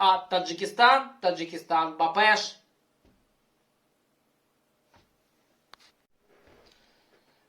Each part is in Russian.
А Таджикистан, Таджикистан, Бапеш.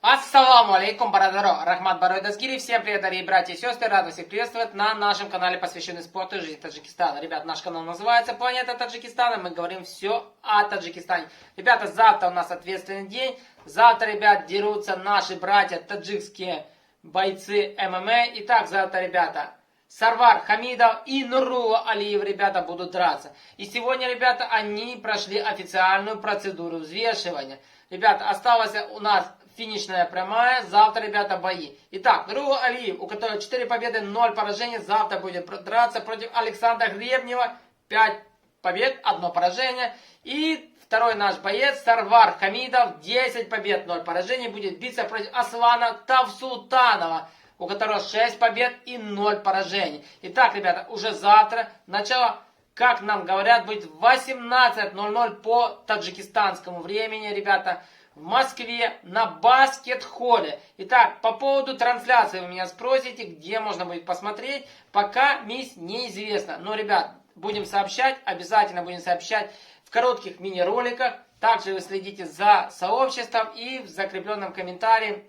Ассаламу алейкум, барадаро, Рахмат Барой Дазгири. Всем привет, дорогие братья и сестры. Рад вас всех приветствовать на нашем канале, посвященный спорту и жизни Таджикистана. Ребят, наш канал называется «Планета Таджикистана». Мы говорим все о Таджикистане. Ребята, завтра у нас ответственный день. Завтра, ребят, дерутся наши братья, таджикские бойцы ММА. Итак, завтра, ребята, Сарвар Хамидов и Нурулла Алиев, ребята, будут драться. И сегодня, ребята, они прошли официальную процедуру взвешивания. Ребята, осталось у нас финишная прямая. Завтра, ребята, бои. Итак, Нурулла Алиев, у которого 4 победы, 0 поражений, завтра будет драться против Александра Гребнева. 5 побед, 1 поражение. И второй наш боец, Сарвар Хамидов, 10 побед, 0 поражений, будет биться против Аслана Тавсултанова, у которого 6 побед и 0 поражений. Итак, ребята, уже завтра, начало, как нам говорят, будет в 18:00 по таджикистанскому времени, ребята, в Москве на баскет-холле. Итак, по поводу трансляции вы меня спросите, где можно будет посмотреть. Пока неизвестно. Но, ребят, будем сообщать, обязательно будем сообщать в коротких мини-роликах. Также вы следите за сообществом и в закрепленном комментарии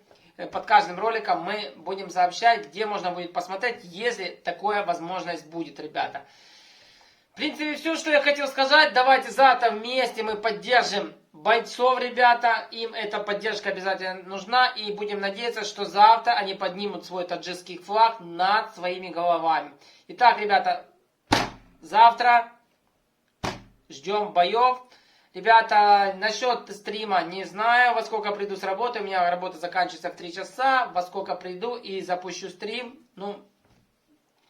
под каждым роликом мы будем сообщать, где можно будет посмотреть, если такая возможность будет, ребята. В принципе, все, что я хотел сказать. Давайте завтра вместе мы поддержим бойцов, ребята. Им эта поддержка обязательно нужна. И будем надеяться, что завтра они поднимут свой таджикский флаг над своими головами. Итак, ребята, завтра ждем боев. Ребята, насчет стрима не знаю, во сколько приду с работы. У меня работа заканчивается в 3 часа. Во сколько приду и запущу стрим, ну,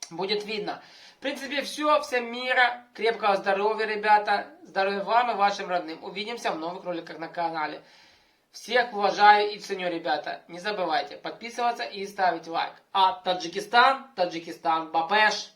будет видно. В принципе, все. Всем мира, крепкого здоровья, ребята. Здоровья вам и вашим родным. Увидимся в новых роликах на канале. Всех уважаю и ценю, ребята. Не забывайте подписываться и ставить лайк. А Таджикистан, Таджикистан, Бапеш.